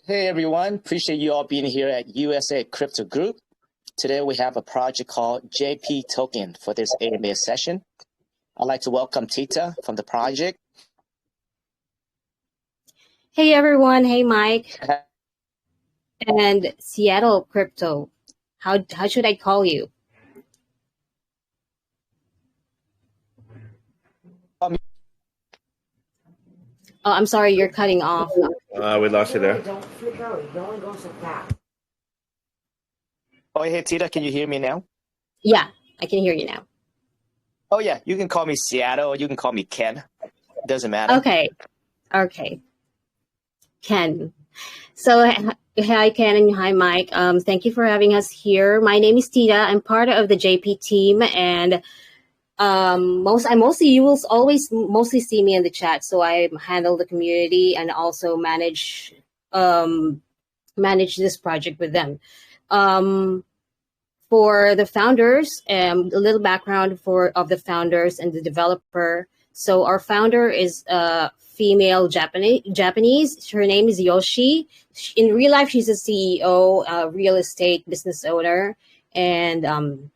Hey everyone, appreciate you all being here at USA Crypto Group. Today we have a project called JPToken for this AMA session. I'd like to welcome Tita from the project. Hey everyone, hey Mike, and Seattle Crypto. How should I call you? Oh, I'm sorry, you're cutting off. We lost you there. Don't flip out. It only goes so fast. Oh, hey Tita, can you hear me now? Yeah, I can hear you now. Oh yeah, you can call me Seattle or you can call me Ken. Doesn't matter. Okay. Ken. So hi Ken and hi Mike. Thank you for having us here. My name is Tita. I'm part of the JP team, and you will always mostly see me in the chat. So I handle the community and also manage this project with them. For the founders, a little background of the founders and the developer. So our founder is female Japanese. Her name is Yoshi. In real life, she's a CEO, real estate business owner, and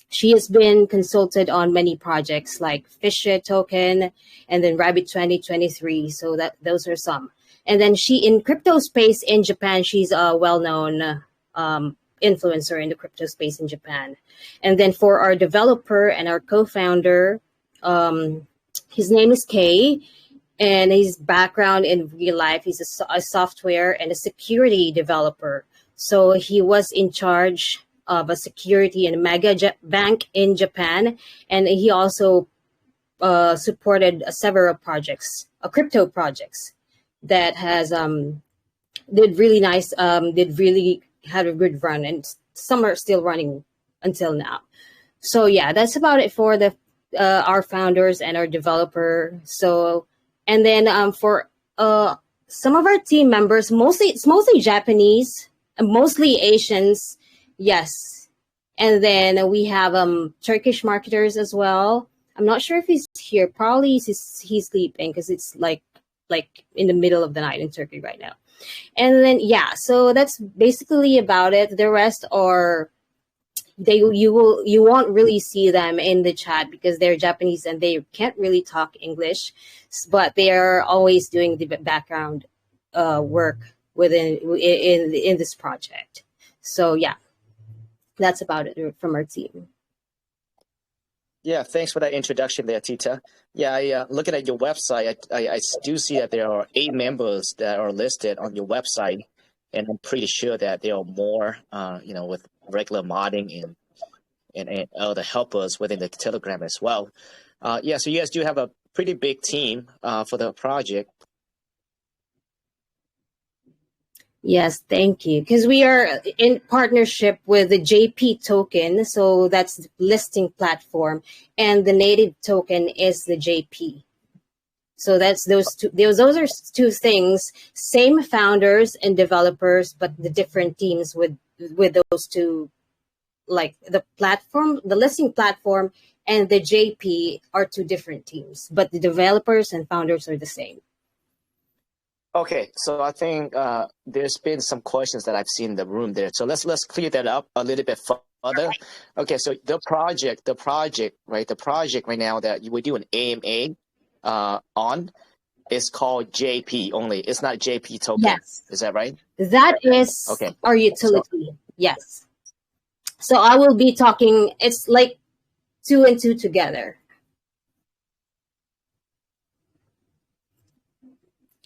she has been consulted on many projects like Fisher Token and then Rabbit 2023. So those are some. And then in crypto space in Japan, she's a well-known influencer in the crypto space in Japan. And then for our developer and our co-founder, his name is Kay, and his background in real life, he's a software and a security developer. So he was in charge of a security and a mega bank in Japan, and he also supported several projects, crypto projects that has did really nice, had a good run, and some are still running until now. So yeah, that's about it for the our founders and our developer. So, and then for some of our team members, it's mostly Japanese, mostly Asians, yes. And then we have Turkish marketers as well. I'm not sure if he's here. Probably he's sleeping because it's like in the middle of the night in Turkey right now. And then yeah, so that's basically about it. The rest are you won't really see them in the chat because they're Japanese and they can't really talk English, but they are always doing the background work in this project. So yeah, that's about it from our team. Yeah, thanks for that introduction there, Tita. Yeah, looking at your website, I do see that there are 8 members that are listed on your website, and I'm pretty sure that there are more, with regular modding and other helpers within the Telegram as well. So you guys do have a pretty big team for the project. Yes, thank you. Because we are in partnership with the JPToken, so that's the listing platform, and the native token is the JP. So that's those are two things, same founders and developers, but the different teams with those two, like the platform, the listing platform, and the JP are 2 different teams, but the developers and founders are the same. Okay, so I think there's been some questions that I've seen in the room there. So let's clear that up a little bit further. Okay, so the project right now that we do an AMA on is called JP only. It's not JPToken. Yes. Is that right? That is okay. Our utility. Yes. So I will be talking, it's like 2 and 2 together.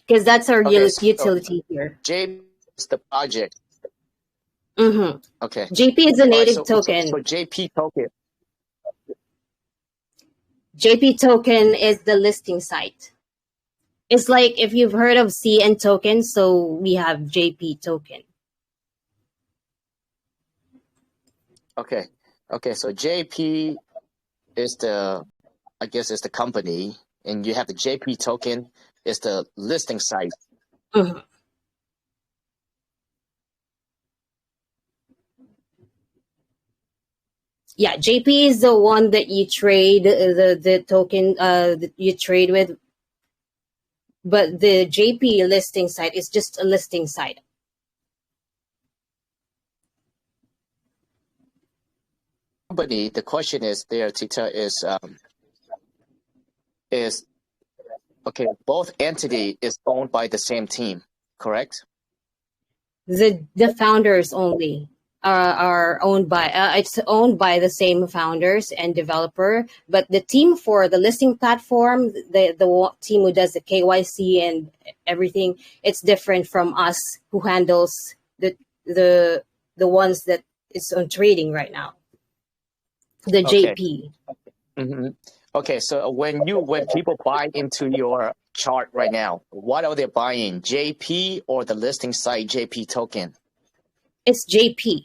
Because that's our utility here. JP is the project. Mm-hmm. Okay. JP is a native token. So JPToken. JPToken is the listing site. It's like if you've heard of CN token, so we have JPToken. Okay. So JP is the company, and you have the JPToken is the listing site. Mm-hmm. Yeah, JP is the one that you trade the token that you trade with, but the JP listing site is just a listing site. company, the question is there, Tita, is okay, both entity is owned by the same team, correct? The founders only are owned by it's owned by the same founders and developer, but the team for the listing platform, the team who does the KYC and everything, it's different from us who handles the ones that is on trading right now, the Okay. JP. hmm Okay, so when people buy into your chart right now, what are they buying? JP or the listing site JPToken? It's JP.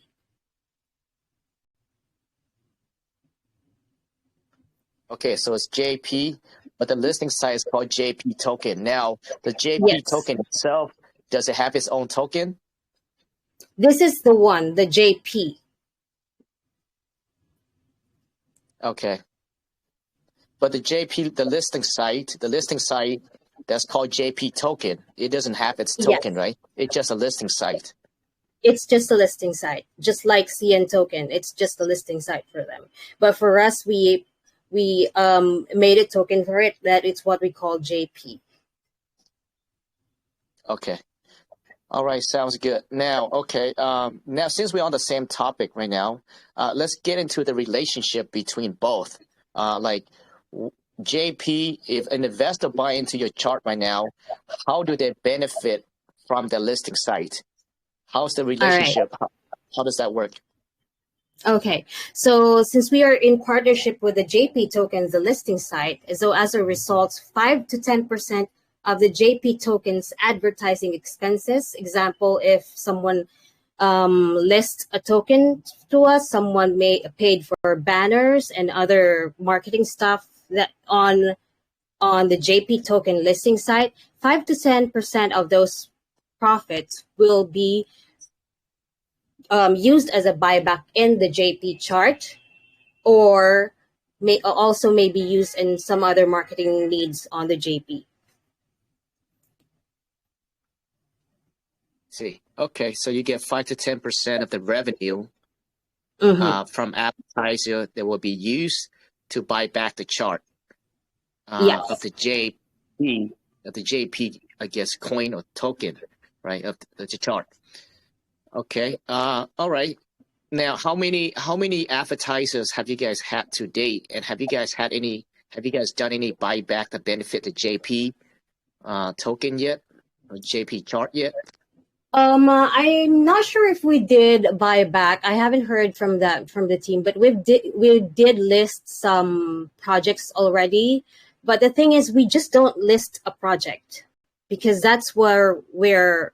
Okay, so it's JP, but the listing site is called JPToken. Now, the Yes, JPToken itself, does it have its own token? this is the one, the JP. Okay. But the listing site that's called JPToken, it doesn't have its Yes, token, right? It's just a listing site. it's just a listing site, just like CN Token. It's just a listing site for them. But for us, we made a token for it that it's what we call JP. Okay. All right, sounds good. Now, okay, now since we're on the same topic right now, let's get into the relationship between both. JP, if an investor buy into your chart right now, how do they benefit from the listing site? How's the All right. relationship? How does that work? Okay. So since we are in partnership with the JP tokens, the listing site, so as a result, 5 to 10% of the JP tokens advertising expenses. Example, if someone lists a token to us, someone may paid for banners and other marketing stuff that on the JP token listing site, 5 to 10% of those profits will be used as a buyback in the JP chart, or may be used in some other marketing needs on the JP. See, okay, so you get 5 to 10% of the revenue from advertiser that will be used to buy back the chart Yes. of the JP, I guess, coin or token, right, of the chart. Okay, all right. Now, how many advertisers have you guys had to date, and have you guys done any buyback to benefit the JP token yet, or JP chart yet? I'm not sure if we did buyback. I haven't heard from the team, but we did list some projects already. But the thing is, we just don't list a project because that's where we are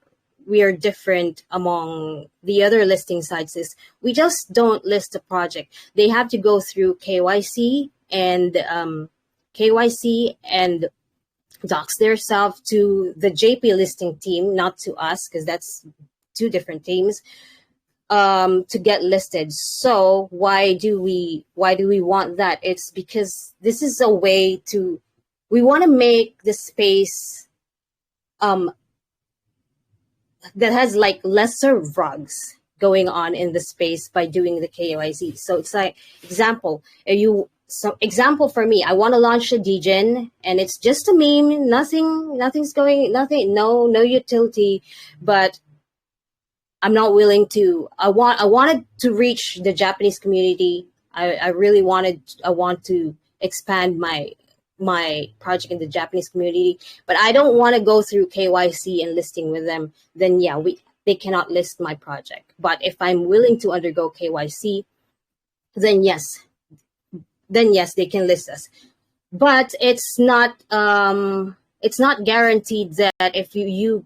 different among the other listing sites. Is we just don't list a project. They have to go through KYC and dox themselves to the JP listing team, not to us, because that's two different teams, to get listed. So why do we want that? It's because this is a way we want to make the space that has like lesser rugs going on in the space by doing the KYC. So it's like example for me, I want to launch a DGen and it's just a meme, no utility, but I'm not willing to, I wanted to reach the Japanese community. I want to expand my project in the Japanese community, but I don't want to go through KYC and listing with them. Then yeah, they cannot list my project. But if I'm willing to undergo KYC, then yes, they can list us. But it's not guaranteed that if you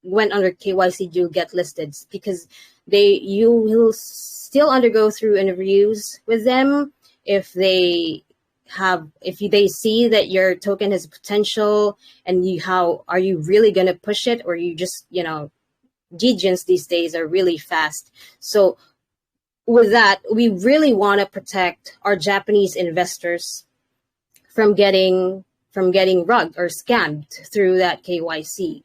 went under KYC, you'll get listed, because you will still undergo through interviews with them. If they see that your token has potential, and how are you really going to push it, or you just, DGens these days are really fast. So with that, we really want to protect our Japanese investors from getting rugged or scammed through that KYC.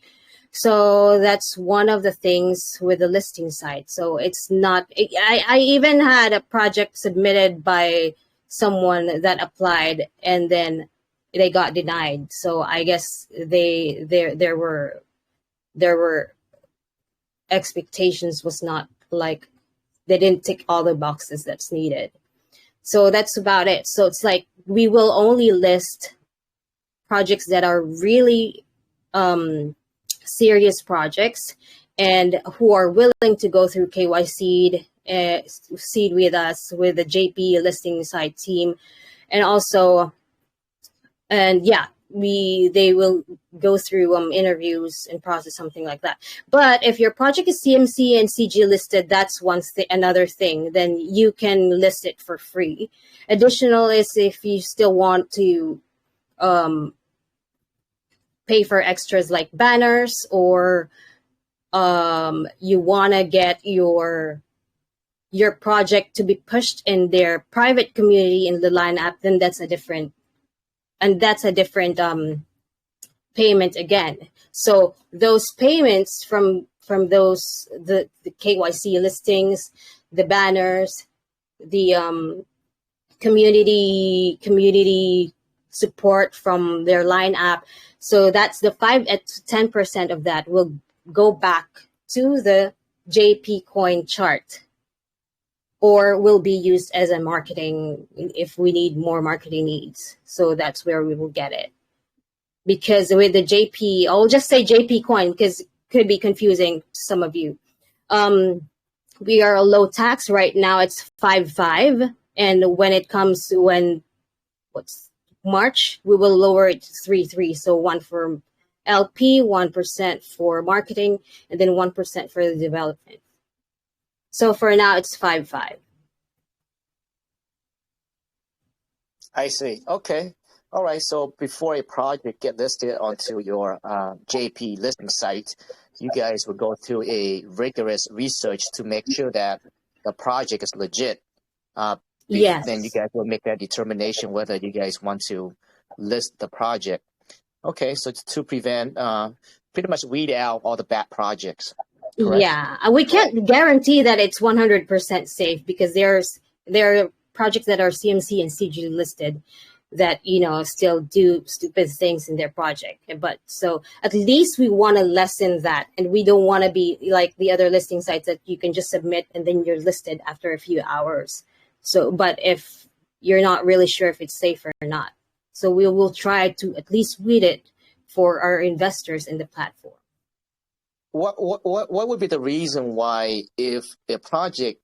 So that's one of the things with the listing site. So it's not, I even had a project submitted by someone that applied and then they got denied. So I guess there were expectations was not like, they didn't tick all the boxes that's needed. So that's about it. So it's like we will only list projects that are really serious projects and who are willing to go through KYC seed with us, with the JP listing site team. And also, and yeah, they will go through interviews and process something like that. But if your project is CMC and CG listed, that's another thing. Then you can list it for free. Additional is if you still want to pay for extras like banners, or you want to get your project to be pushed in their private community in the Line app, then that's a different payment again. So those payments from those the KYC listings, the banners, the community support from their Line app. So that's the 5 to 10% of that will go back to the JP coin chart, or will be used as a marketing if we need more marketing needs. So that's where we will get it. Because with the JP, I'll just say JP coin because it could be confusing to some of you. We are a low tax right now. It's 5.5, and when it comes to March, we will lower it to 3.3. So 1 for LP, 1% for marketing, and then 1% for the development. So for now, it's 5.5. I see. Okay. All right. So before a project get listed onto your JP listing site, you guys will go through a rigorous research to make sure that the project is legit. Yes. Then you guys will make that determination whether you guys want to list the project. Okay. So to prevent, pretty much weed out all the bad projects. Correct? Yeah, we can't guarantee that it's 100% safe because there are projects that are CMC and CG listed that still do stupid things in their project. But so at least we want to lessen that, and we don't want to be like the other listing sites that you can just submit and then you're listed after a few hours. So, but if you're not really sure if it's safe or not, so we will try to at least weed it for our investors in the platform. What would be the reason why, if a project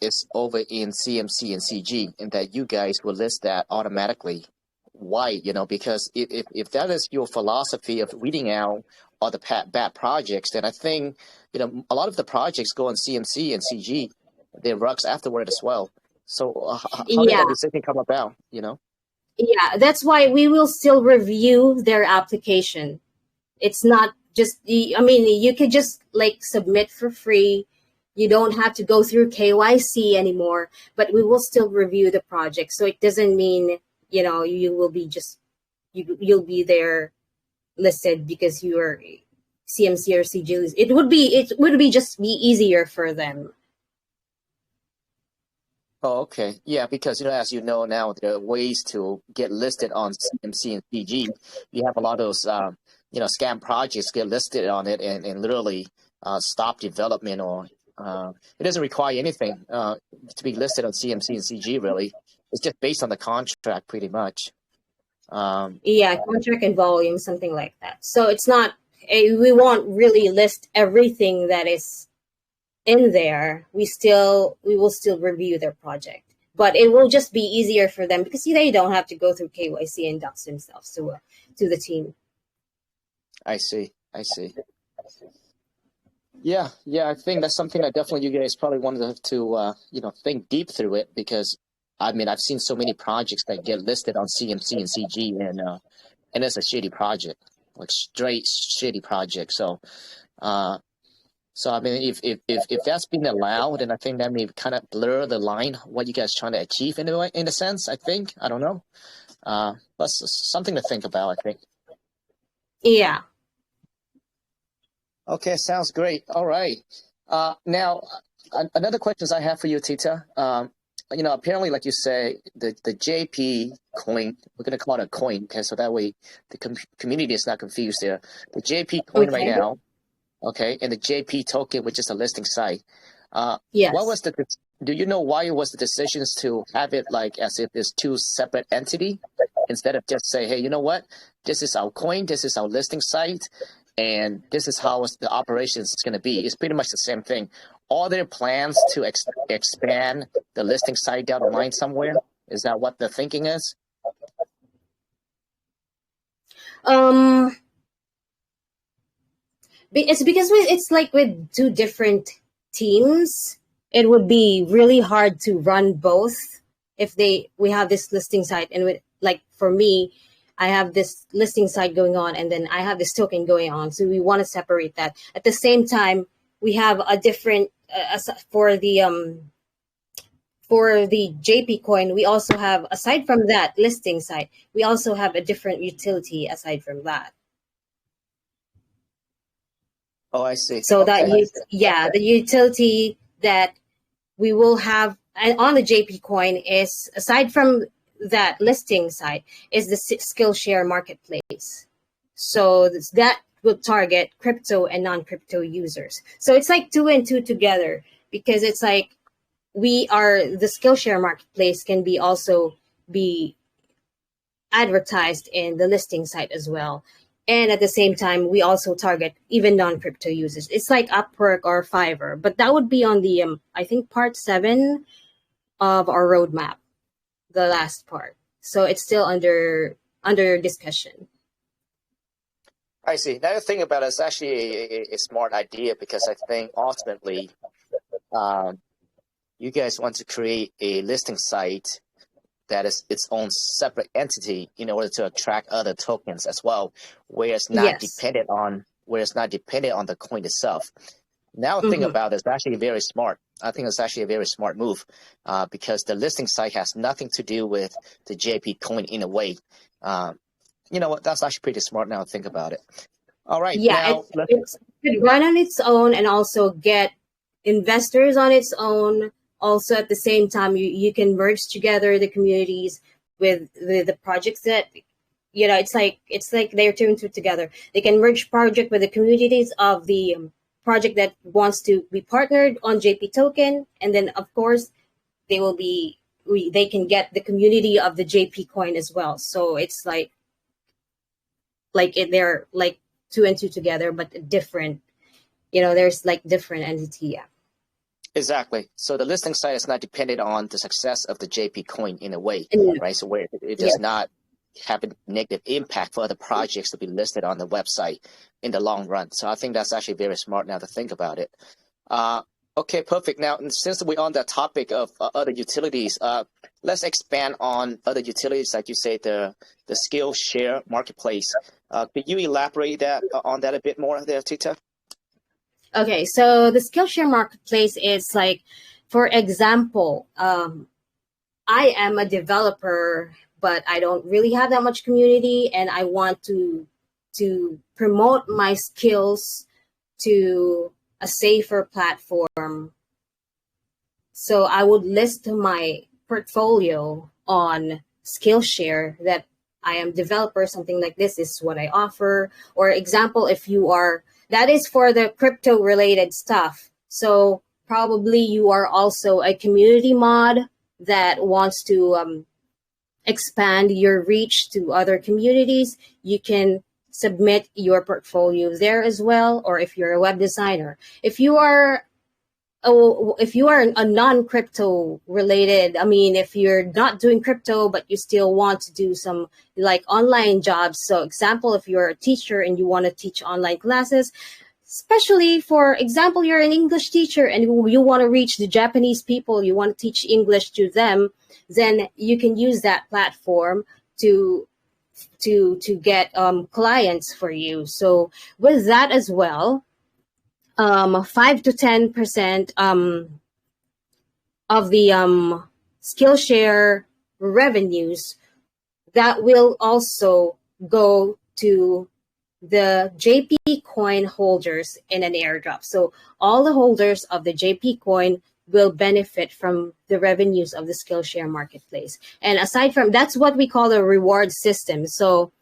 is over in CMC and CG, and that you guys will list that automatically? Why? Because if that is your philosophy of weeding out all the bad projects, then I think a lot of the projects go on CMC and CG, they're rugs afterward as well. So how did that decision come about? Yeah, that's why we will still review their application. It's not just, you could just submit for free. You don't have to go through KYC anymore, but we will still review the project. So it doesn't mean, you will be you'll be there listed because you are CMC or CG. It would be just be easier for them. Oh, okay. Yeah, because as you know now, there are ways to get listed on CMC and CG. You have a lot of those scam projects get listed on it and literally stop development, or it doesn't require anything to be listed on CMC and CG, really. It's just based on the contract pretty much. Contract and volume, something like that. So it's not, we won't really list everything that is in there. We will still review their project, but it will just be easier for them because they don't have to go through KYC and dox themselves to the team. I see. Yeah. I think that's something that definitely you guys probably wanted to think deep through it, because I've seen so many projects that get listed on CMC and CG, and it's a shitty project, like straight shitty project. So, if that's been allowed, then I think that may kind of blur the line what you guys trying to achieve in a sense. I think, I don't know, but something to think about, I think. Yeah. Okay, sounds great. All right. Now, another questions I have for you, Tita. Apparently, like you say, the JP coin, we're going to call it a coin, okay, so that way the community is not confused there. The JP coin right Okay. now, okay, and the JP token, which is a listing site. What Yes. was do you know why it was the decisions to have it like as if it's two separate entity instead of just say, hey, you know what, this is our coin, this is our listing site, and this is how the operations is going to be. It's pretty much the same thing. Are there plans to expand the listing site down the line somewhere? Is that what the thinking is? Um, it's because it's like with two different teams, it would be really hard to run both if we have this listing site and like for me, I have this listing site going on and then I have this token going on. So we want to separate that. At the same time, we have a different for the JP coin, we also have, aside from that listing site, we also have a different utility aside from that. Oh, I see. So okay. the utility that we will have on the JP coin is, aside from that listing site, is the Skillshare marketplace. So that will target crypto and non-crypto users. So it's like 2 and 2 together, because it's like the Skillshare marketplace can also be advertised in the listing site as well. And at the same time, we also target even non-crypto users. It's like Upwork or Fiverr, but that would be on the I think part 7 of our roadmap, the last part. So it's still under discussion. I see. Now the thing about it is actually a smart idea, because I think ultimately you guys want to create a listing site that is its own separate entity in order to attract other tokens as well, where it's not dependent on the coin itself. Now think about it, it's actually very smart. I think it's actually a very smart move, because the listing site has nothing to do with the JP coin in a way. You know what? That's actually pretty smart now to think about it. All right. Yeah, Now, it could run on its own and also get investors on its own. Also, at the same time, you can merge together the communities with the projects that, it's like they're tuned together. They can merge project with the communities of the project that wants to be partnered on JPToken, and then of course they can get the community of the JP coin as well. So it's they're like 2 and 2 together, but different. There's like different entity. Yeah. exactly. So the listing site is not dependent on the success of the JP coin in a way, right? So where it does not have a negative impact for other projects to be listed on the website in the long run. So I think that's actually very smart now to think about it. Okay, perfect. Now, since we're on the topic of other utilities, let's expand on other utilities, like you say, the Skillshare marketplace. Could you elaborate on that a bit more there, Tita? Okay, so the Skillshare marketplace is like, for example, I am a developer, but I don't really have that much community, and I want to promote my skills to a safer platform. So I would list my portfolio on Skillshare that I am developer, something like this is what I offer. Or example, if you are, that is for the crypto related stuff. So probably you are also a community mod that wants to expand your reach to other communities. You can submit your portfolio there as well. Or if you're a web designer, if you are a non-crypto related, if you're not doing crypto, but you still want to do some like online jobs. So example, if you're a teacher and you want to teach online classes, especially for example, you're an English teacher and you want to reach the Japanese people, you want to teach English to them, then you can use that platform to get clients for you. So with that as well, 5 to 10% of the Skillshare revenues that will also go to the JP coin holders in an airdrop. So all the holders of the JP coin will benefit from the revenues of the Skillshare marketplace. And aside from that's what we call a reward system. So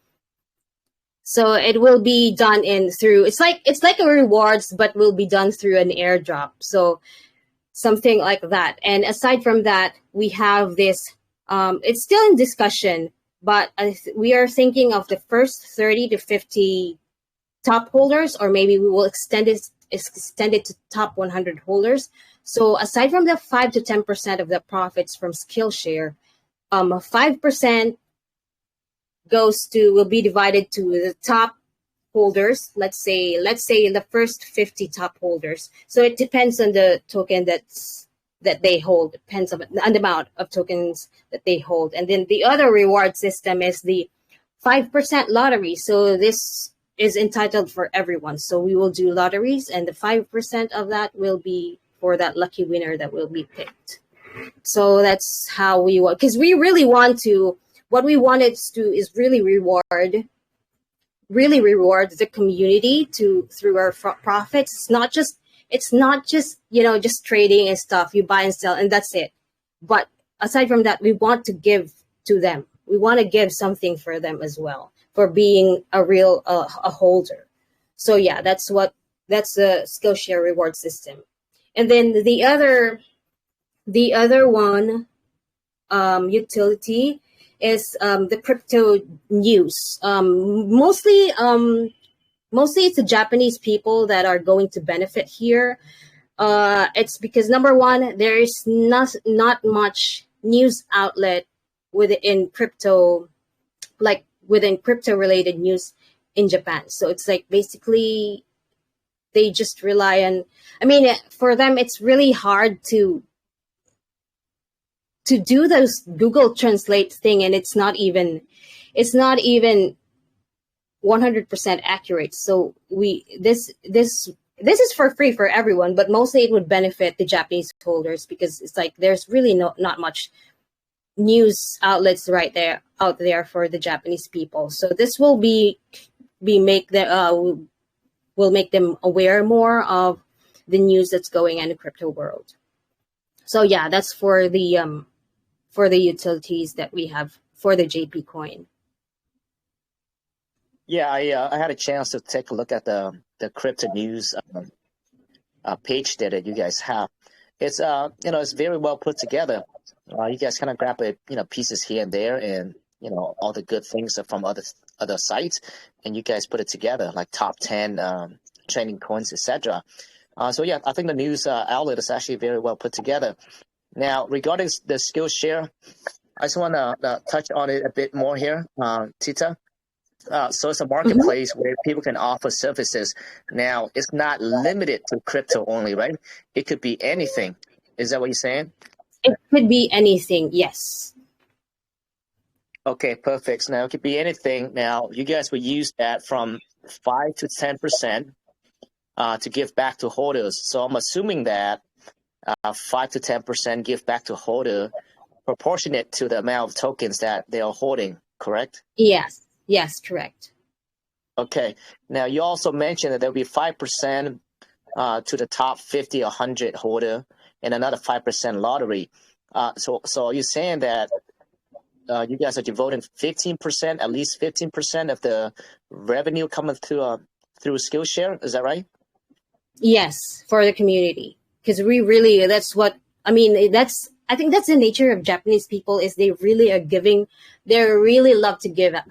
it will be done through it's like a rewards, but will be done through an airdrop. So something like that. And aside from that, we have this. It's still in discussion, but we are thinking of the first 30 to 50 top holders, or maybe we will extend it to top 100 holders. So aside from the 5 to 10% of the profits from Skillshare, 5% will be divided to the top holders. Let's say the first 50 top holders. So it depends on the token that they hold. Depends on the amount of tokens that they hold. And then the other reward system is the 5% lottery. So this is entitled for everyone. So we will do lotteries, and the 5% of that will be for that lucky winner that will be picked. So that's how we want, because we really want to. What we wanted to do is really reward the community through our profits. It's not just just trading and stuff. You buy and sell and that's it. But aside from that, we want to give to them. We want to give something for them as well for being a real a holder. So yeah, that's the Skillshare reward system. And then the other one utility is the crypto news. Mostly it's the Japanese people that are going to benefit here. It's because number one, there is not much news outlet within crypto related news in Japan. So it's like basically they just rely on. I mean, for them, it's really hard to do those Google Translate thing, and it's not even 100% accurate. So this is for free for everyone, but mostly it would benefit the Japanese holders because it's like there's really not much news outlets out there for the Japanese people. So this will make them aware more of the news that's going on in the crypto world. So yeah, that's for the utilities that we have for the JP coin. Yeah, I had a chance to take a look at the crypto news page that you guys have. It's it's very well put together. You guys kind of grab pieces here and there, and all the good things from other sites, and you guys put it together like top 10 trending coins, etc. So yeah, I think the news outlet is actually very well put together. Now, regarding the Skillshare, I just want to touch on it a bit more here, Tita. So it's a marketplace where people can offer services. Now, it's not limited to crypto only, right? It could be anything. Is that what you're saying? It could be anything, yes. Okay, perfect. So now it could be anything. Now, you guys would use that from 5 to 10% to give back to holders. So I'm assuming that 5 to 10% give back to holder proportionate to the amount of tokens that they are holding, correct? Yes, correct. Okay. Now, you also mentioned that there'll be 5% to the top 50 or 100 holder and another 5% lottery. So are you saying that you guys are devoting 15%, at least 15% of the revenue coming through Skillshare? Is that right? Yes, for the community. Because I think that's the nature of Japanese people, is they really are giving. They really love to give up.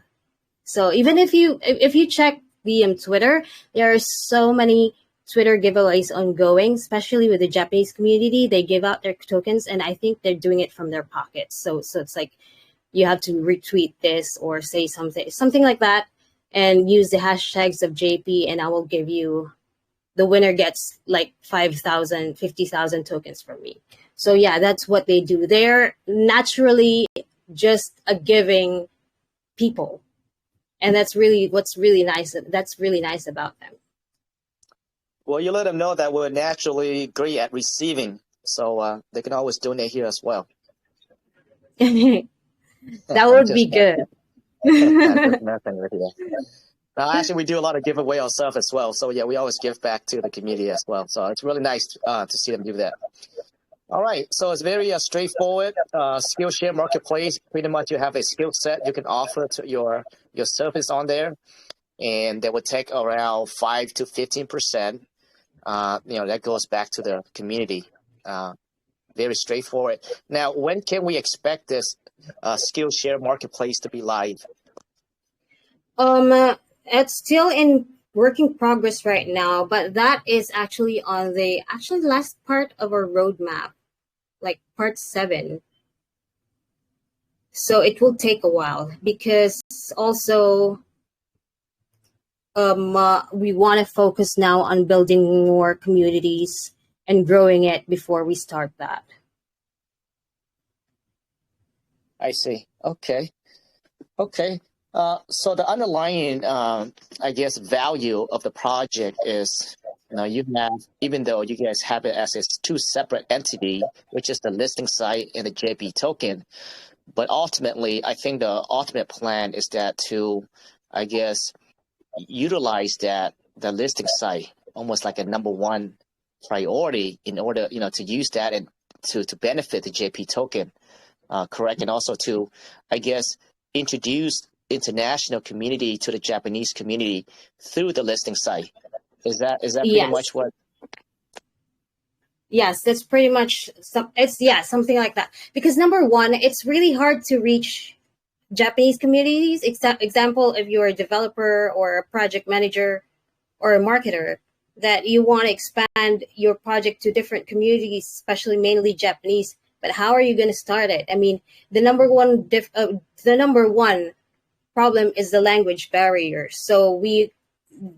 So even if you check the Twitter, there are so many Twitter giveaways ongoing, especially with the Japanese community. They give out their tokens, and I think they're doing it from their pockets. So it's like you have to retweet this or say something like that, and use the hashtags of JP, and I will give you. The winner gets like 5,000, 50,000 tokens from me. So yeah, that's what they do. They're naturally just a giving people. And that's really what's really nice. That's really nice about them. Well, you let them know that we're naturally great at receiving. So they can always donate here as well. That would be good. I'm just messing with you. Actually, we do a lot of giveaway ourselves as well. So yeah, we always give back to the community as well. So it's really nice to see them do that. All right, so it's very straightforward. Skillshare marketplace. Pretty much, you have a skill set you can offer to your service on there, and that would take around 5 to 15%. That goes back to the community. Very straightforward. Now, when can we expect this Skillshare marketplace to be live? It's still in working progress right now, but that is actually on the last part of our roadmap, like part 7. So it will take a while because also we want to focus now on building more communities and growing it before we start that. I see. Okay. So the underlying, I guess, value of the project is, you have, even though you guys have it as its 2 separate entity, which is the listing site and the JPToken, but ultimately, I think the ultimate plan is that to, I guess, utilize the listing site almost like a number 1 priority in order, to use that and to benefit the JPToken, correct? And also to, I guess, introduce international community to the Japanese community through the listing site. Is that pretty much what? Yes, that's pretty much something like that. Because number 1, it's really hard to reach Japanese communities. Example, if you're a developer or a project manager or a marketer that you want to expand your project to different communities, especially mainly Japanese, but how are you going to start it? I mean, the number one problem is the language barrier. So we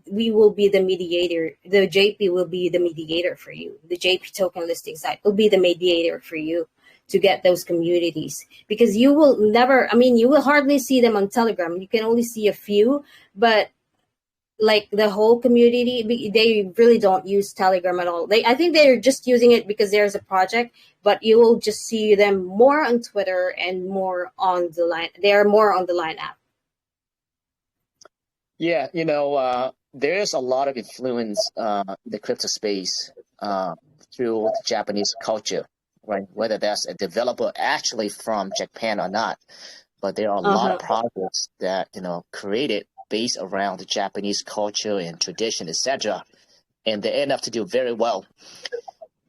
will be the mediator. The JP will be the mediator for you. The JPToken listing site will be the mediator for you to get those communities, because you will hardly see them on Telegram. You can only see a few, but like the whole community, they really don't use Telegram at all. I think they're just using it because there's a project, but you will just see them more on Twitter and more on the line. They are more on the Line app. Yeah, there's a lot of influence in the crypto space through the Japanese culture, right? Whether that's a developer actually from Japan or not, but there are a lot of projects that created based around the Japanese culture and tradition, etc., and they end up to do very well.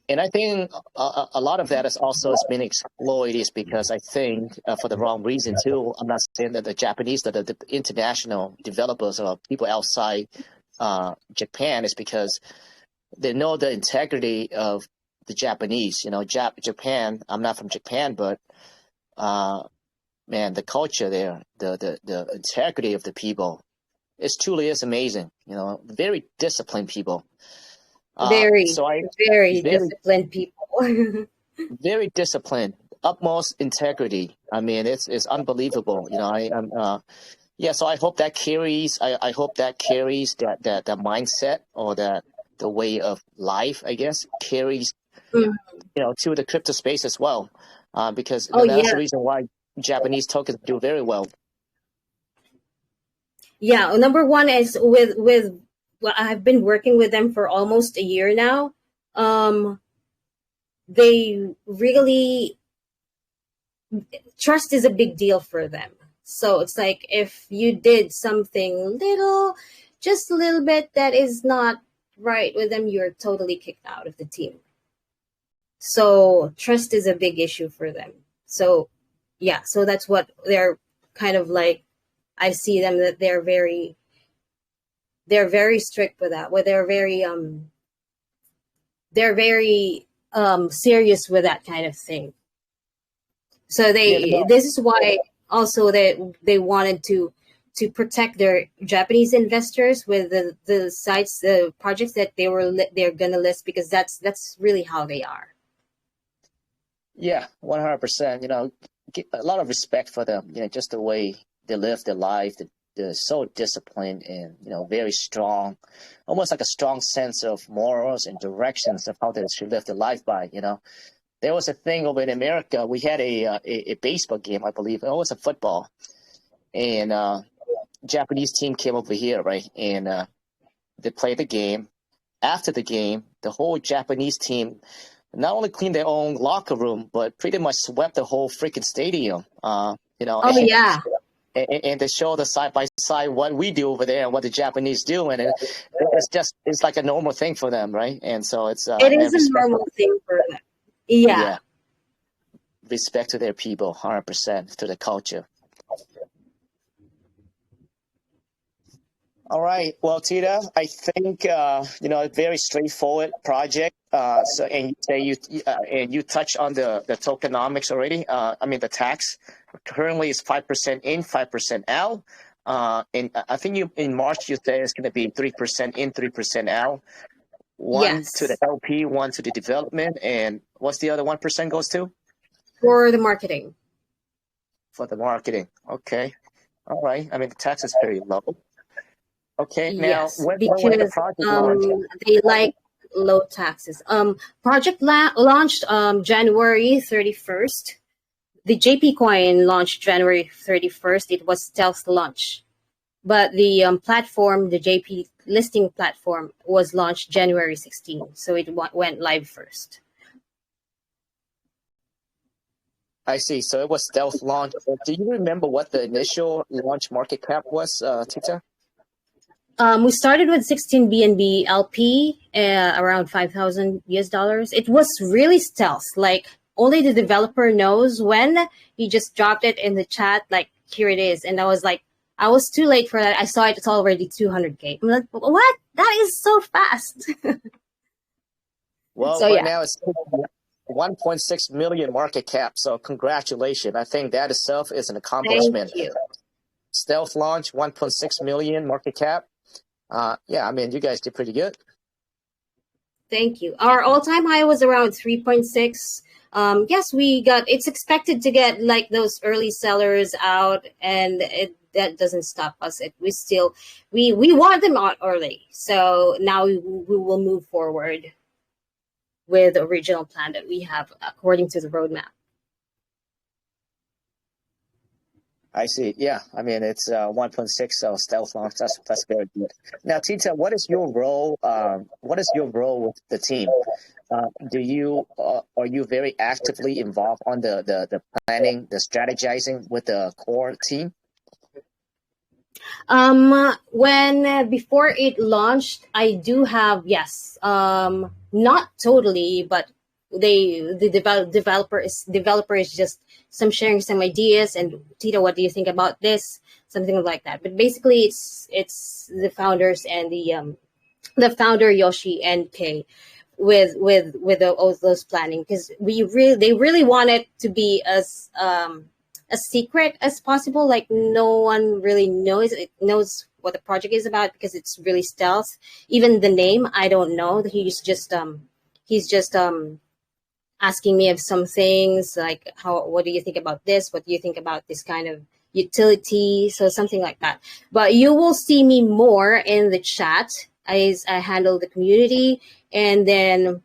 And I think a lot of that is also been exploited is because I think for the wrong reason too. I'm not saying that the Japanese, that the international developers or people outside Japan is because they know the integrity of the Japanese. Japan. I'm not from Japan, but man, the culture there, the integrity of the people, it truly is amazing. Very disciplined people. Very disciplined people. Very disciplined, utmost integrity. I mean, it's unbelievable. So I hope that carries. I hope that carries that mindset or the way of life, I guess, carries to the crypto space as well, because that's the reason why Japanese tokens do very well. Yeah, number 1 is with well, I've been working with them for almost a year now. They really, trust is a big deal for them. So it's like if you did something just a little bit that is not right with them, you're totally kicked out of the team. So trust is a big issue for them. So yeah, so that's what they're kind of like. I see them that they're very strict with that. Where they're very serious with that kind of thing. So this is why also they wanted to protect their Japanese investors with the sites, the projects that they're gonna list, because that's really how they are. Yeah, 100%. A lot of respect for them. Just the way they live their life. They're so disciplined and very strong, almost like a strong sense of morals and directions of how they should live their life by. There was a thing over in America. We had a baseball game, I believe. It was a football, and Japanese team came over here, right? And they played the game. After the game, the whole Japanese team not only cleaned their own locker room, but pretty much swept the whole freaking stadium. Oh yeah, And they show the side by side what we do over there and what the Japanese do, and it's like a normal thing for them, right? And so it's it and is a respect, normal thing for them. Yeah. yeah, respect to their people, 100% to the culture. All right. Well, Tita, I think a very straightforward project. So, and you say you touch on the tokenomics already. I mean the tax currently is 5% in, 5% out. And I think you in March you said it's going to be 3% in, 3% out. One to the Yes. LP, one to the development, and what's the other 1% goes to? For the marketing. For the marketing. Okay. All right. I mean the tax is very low. Okay. Now, Yes, when the because project launch? they like low taxes. Project launched January 31st. The JP coin launched January 31st. It was stealth launch. But the platform, the JP listing platform, was launched January 16th. So it went live first. I see. So it was stealth launch. Do you remember what the initial launch market cap was, Tita? We started with 16 BNB LP, around 5,000 US dollars. It was really stealth. Like only the developer knows when. He just dropped it in the chat, like here it is. And I was like, I was too late for that. I saw it. It's already 200K. I'm like, what? That is so fast. Well, So right yeah, now it's 1.6 million market cap. So congratulations. I think that itself is an thank accomplishment. you. Stealth launch, 1.6 million market cap. Yeah, I mean, you guys did pretty good. Thank you. Our all-time high was around 3.6. Yes, it's expected to get like those early sellers out, and that doesn't stop us. We want them out early. So now we will move forward with the original plan that we have according to the roadmap. I see. Yeah, I mean it's 1.6, so stealth launch. That's very good. Now, Tita, what is your role? What is your role with the team? Are you very actively involved on the planning, the strategizing with the core team? When before it launched, I do have, yes, not totally, but developer is just sharing some ideas, and Tito, what do you think about this? Something like that. But basically it's the founders and the founder Yoshi and Pei with all those planning, because they really want it to be as secret as possible. Like no one really knows what the project is about, because it's really stealth. Even the name, I don't know. He's just asking me of some things like what do you think about this? What do you think about this kind of utility? So something like that. But you will see me more in the chat. I handle the community, and then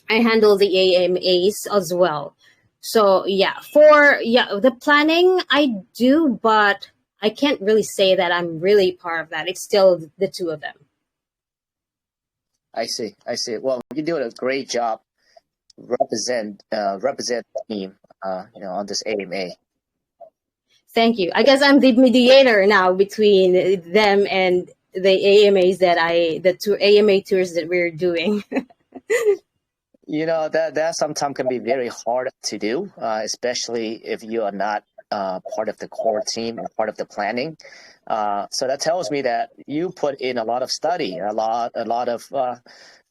I handle the AMAs as well. So the planning I do, but I can't really say that I'm really part of that. It's still the two of them. I see. Well, you're doing a great job represent the team, on this AMA. Thank you. I guess I'm the mediator now between them and the AMAs the two AMA tours that we're doing. That sometimes can be very hard to do, especially if you are not part of the core team or part of the planning. So that tells me that you put in a lot of study, a lot of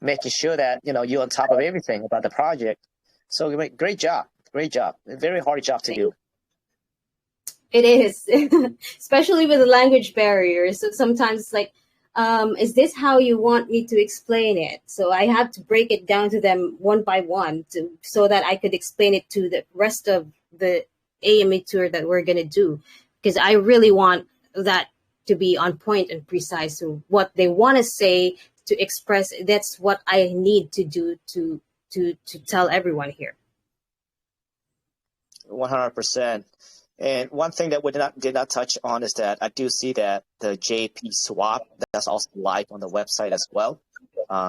making sure that you're on top of everything about the project. So great job, a very hard job to do. It is, especially with the language barriers. So sometimes it's like, is this how you want me to explain it? So I have to break it down to them one by one so that I could explain it to the rest of the AMA tour that we're going to do, because I really want that to be on point and precise to what they want to say, to express. That's what I need to do to tell everyone here. 100%. And one thing that we did not touch on is that I do see that the JP swap, that's also live on the website as well.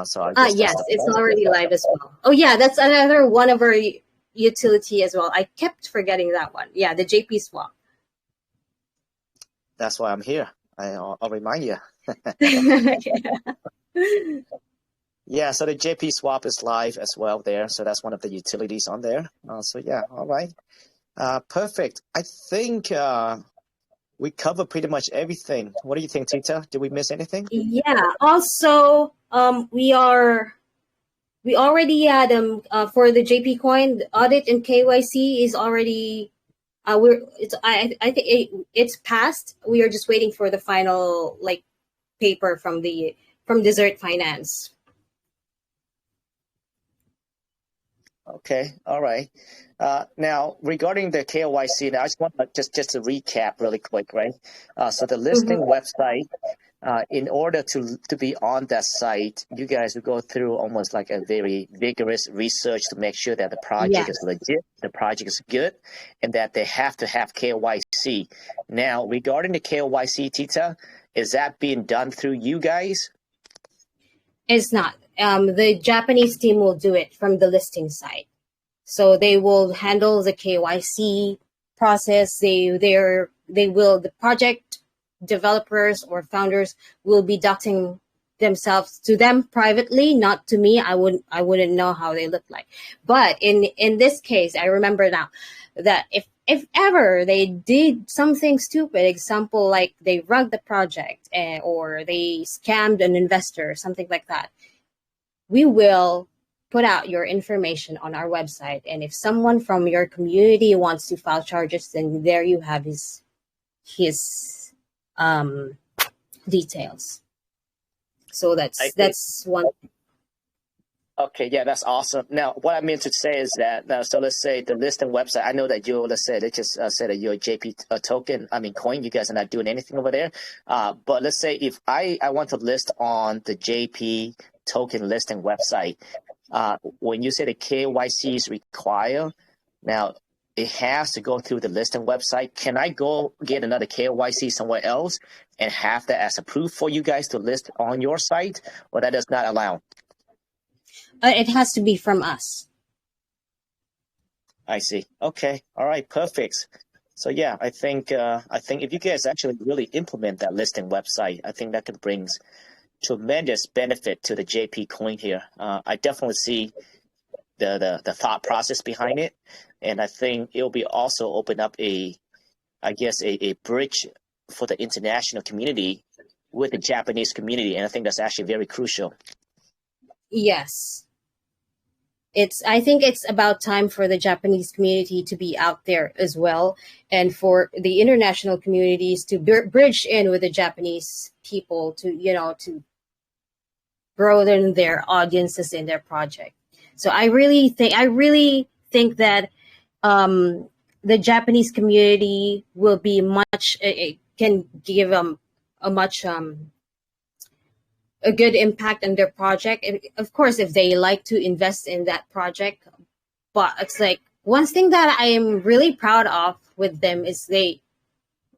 So I guess that's Yes, the it's point. already live as well. Oh yeah, that's another one of our utility as well. I kept forgetting that one. Yeah, the JP swap. That's why I'm here. I'll remind you. Yeah, so the JP swap is live as well there. So that's one of the utilities on there. So yeah, all right. Perfect. I think we cover pretty much everything. What do you think, Tita? Did we miss anything? Yeah. Also, we already had for the JP coin, the audit and KYC is already I think it's passed. We are just waiting for the final like paper from Desert Finance. Okay, all right. Now, regarding the KYC, now I just want just to recap really quick, right? So the listing website, in order to be on that site, you guys will go through almost like a very vigorous research to make sure that the project Yes. is legit, the project is good, and that they have to have KYC. Now, regarding the KYC, Tita, is that being done through you guys? It's not. The Japanese team will do it from the listing side. So they will handle the KYC process. The project developers or founders will be doxing themselves to them privately, not to me. I wouldn't know how they look like. But in this case, I remember now that if ever they did something stupid, example like they rugged the project or they scammed an investor, something like that, we will put out your information on our website. And if someone from your community wants to file charges, then there you have his details. So that's one. Okay, yeah, that's awesome. Now, what I meant to say is that now, so let's say the listing website. I know that let's say they just said that you're a JP token. I mean, coin. You guys are not doing anything over there. But let's say if I want to list on the JP token listing website, when you say the KYC is required, now it has to go through the listing website. Can I go get another KYC somewhere else and have that as a proof for you guys to list on your site, or that does not allow? It has to be from us. I see. Okay. All right. Perfect. So yeah, I think if you guys actually really implement that listing website, I think that could bring tremendous benefit to the JP coin here. I definitely see the thought process behind it, and I think it'll be also open up a bridge for the international community with the Japanese community, and I think that's actually very crucial. Yes. I think it's about time for the Japanese community to be out there as well, and for the international communities to bridge in with the Japanese people to grow their audiences in their project. So I really think that the Japanese community will be much can give a much a good impact on their project. And of course, if they like to invest in that project, but it's like one thing that I am really proud of with them is they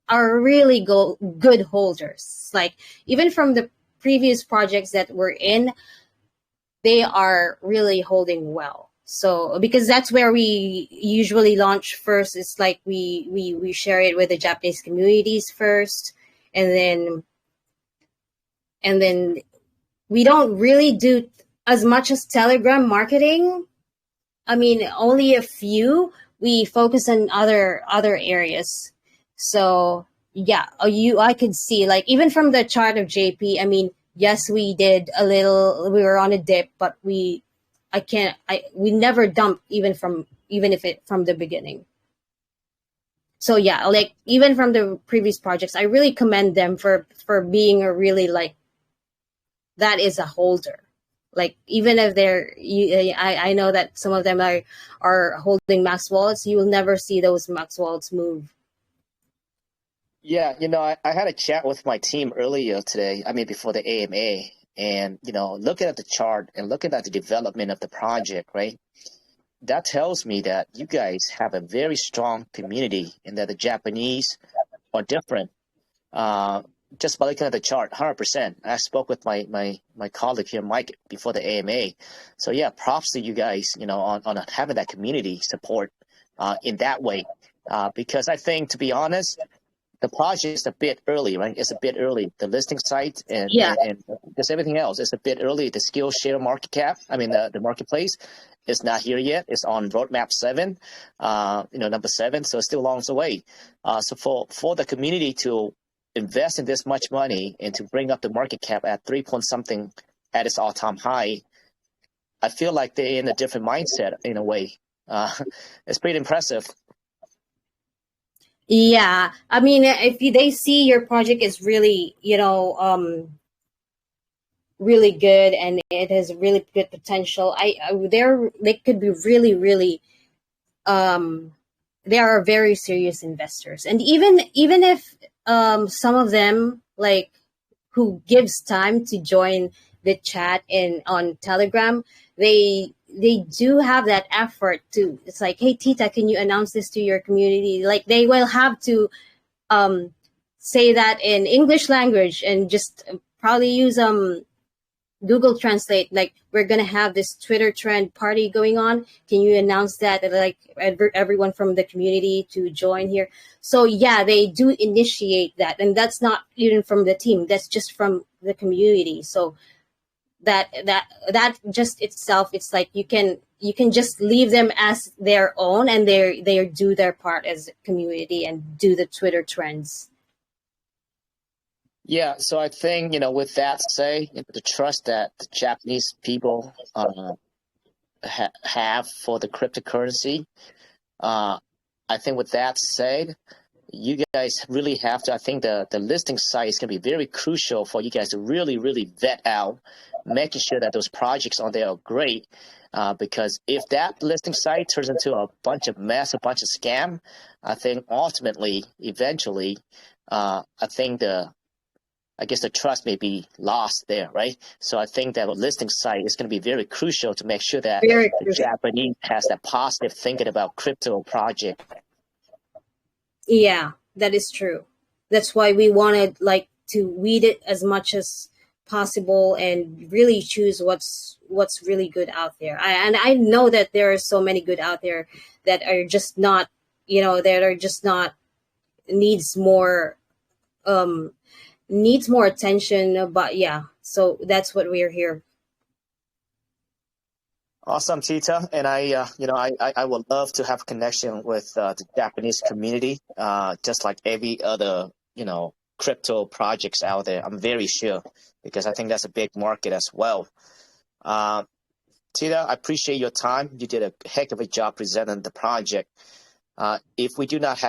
are really good holders. Like even from the previous projects that we're in, they are really holding well. So because that's where we usually launch first. It's like we share it with the Japanese communities first, and then we don't really do as much as Telegram marketing. I mean, only a few. We focus on other areas. So yeah, I could see like even from the chart of JP. I mean, yes, we did a little. We were on a dip, but we never dumped even from the beginning. So yeah, like even from the previous projects, I really commend them for being a really like. That is a holder. Like even if I know that some of them are holding max wallets, you will never see those max wallets move. Yeah, I had a chat with my team earlier today. I mean, before the AMA, and looking at the chart and looking at the development of the project, right? that tells me that you guys have a very strong community and that the Japanese are different. Just by looking at the chart, 100%. I spoke with my colleague here, Mike, before the AMA. So yeah, props to you guys, on having that community support in that way. Because I think, to be honest, the project is a bit early, right? It's a bit early. The listing site and just everything else is a bit early. The Skillshare market cap, the marketplace is not here yet. It's on roadmap 7, number 7. So it's still a long way. So for the community to invest in this much money and to bring up the market cap at 3 point something at its all-time high, I feel like they're in a different mindset in a way. It's pretty impressive. Yeah, I mean, if they see your project is really, really good and it has really good potential, they could be really, really, they are very serious investors. And even if some of them, like, who gives time to join the chat on Telegram, they do have that effort to, it's like, hey Tita, can you announce this to your community? Like, they will have to say that in English language and just probably use Google Translate, like, we're gonna have this Twitter trend party going on. Can you announce that, like, everyone from the community to join here? So yeah, they do initiate that, and that's not even from the team. That's just from the community. So that just itself, it's like you can just leave them as their own, and they do their part as a community and do the Twitter trends. Yeah, so I think, with that say, the trust that the Japanese people have for the cryptocurrency, I think with that said, you guys really have to, I think the listing site is going to be very crucial for you guys to really, really vet out, making sure that those projects on there are great. Because if that listing site turns into a bunch of mess, a bunch of scam, I think ultimately, eventually, I guess the trust may be lost there, right? So I think that a listing site is going to be very crucial to make sure that the Japanese has that positive thinking about crypto project. Yeah, that is true. That's why we wanted, like, to weed it as much as possible and really choose what's really good out there. I know that there are so many good out there that are just not, needs more attention. But yeah, so that's what we're here. Awesome, Tita. And I would love to have a connection with the Japanese community, just like every other, crypto projects out there. I'm very sure, because I think that's a big market as well. Tita, I appreciate your time. You did a heck of a job presenting the project. If we did not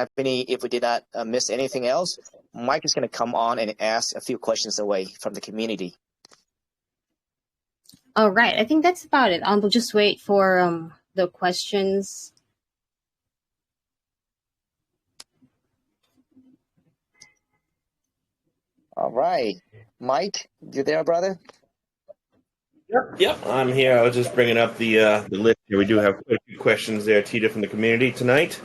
miss anything else, Mike is going to come on and ask a few questions away from the community. All right, I think that's about it. We'll just wait for the questions. All right, Mike, you there, brother? Yep, I'm here. I was just bringing up the list here. We do have quite a few questions there, Tita, from the community tonight.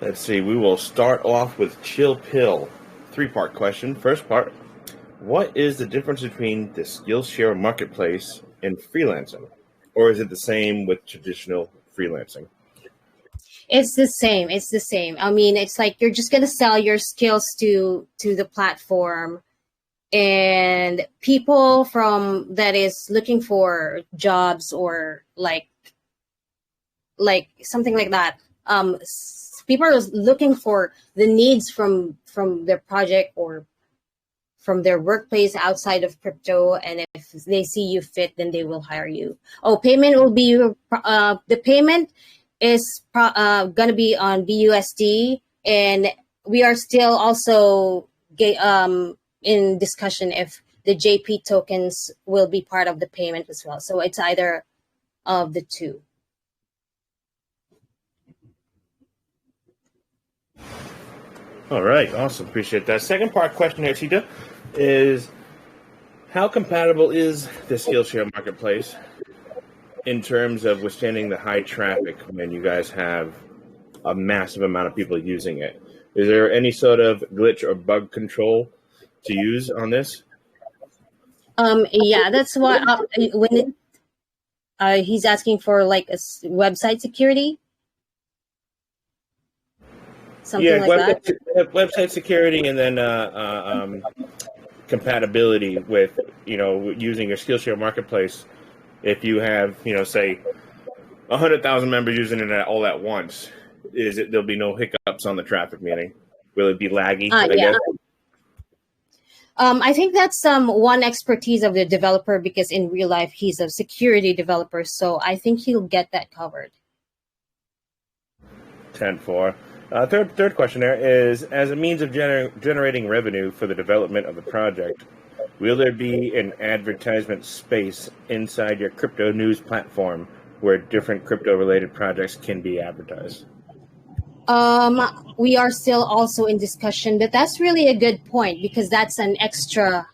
Let's see. We will start off with Chill Pill. 3-part question. First part, what is the difference between the Skillshare marketplace and freelancing? Or is it the same with traditional freelancing? It's the same. I mean, it's like you're just going to sell your skills to the platform, and people from that is looking for jobs or like something like that. People are looking for the needs from their project or from their workplace outside of crypto, and if they see you fit, then they will hire you. Payment will be the payment is going to be on BUSD, and we are still also in discussion if the JP tokens will be part of the payment as well. So it's either of the two. All right, awesome. Appreciate that. Second part question here, Tita, is how compatible is the Skillshare marketplace in terms of withstanding the high traffic when you guys have a massive amount of people using it? Is there any sort of glitch or bug control to use on this? Yeah, that's why he's asking for like a website security, something like that. Website security, and then compatibility with using your Skillshare marketplace. If you have say 100,000 members using it all at once, there'll be no hiccups on the traffic? Meaning, will it be laggy? I guess? I think that's one expertise of the developer, because in real life he's a security developer, so I think he'll get that covered. 10-4. Third question there is, as a means of generating revenue for the development of the project, will there be an advertisement space inside your crypto news platform where different crypto-related projects can be advertised? We are still also in discussion, but that's really a good point, because that's an extra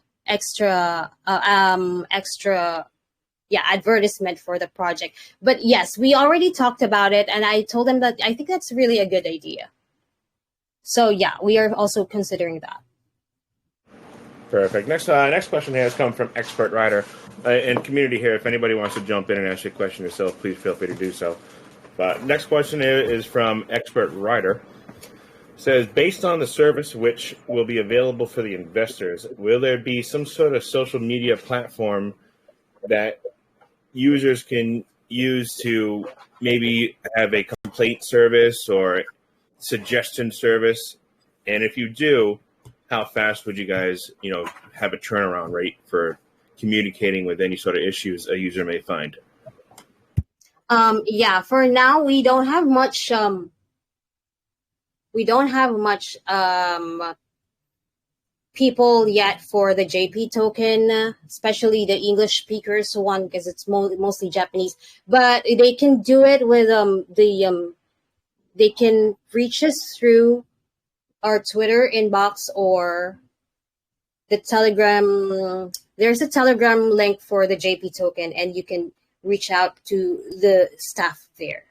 advertisement for the project. But yes, we already talked about it, and I told them that I think that's really a good idea. So yeah, we are also considering that. Perfect. Next question here has come from Expert Writer. And community here, if anybody wants to jump in and ask a question yourself, please feel free to do so. But next question here is from Expert Writer. It says, based on the service which will be available for the investors, will there be some sort of social media platform that users can use to maybe have a complaint service or suggestion service? And if you do, how fast would you guys, have a turnaround rate for communicating with any sort of issues a user may find? Yeah, for now we don't have much people yet for the JPToken, especially the English speakers one, because it's mostly Japanese. But they can do it with they can reach us through our Twitter inbox or the Telegram. There's a Telegram link for the JPToken, and you can reach out to the staff there.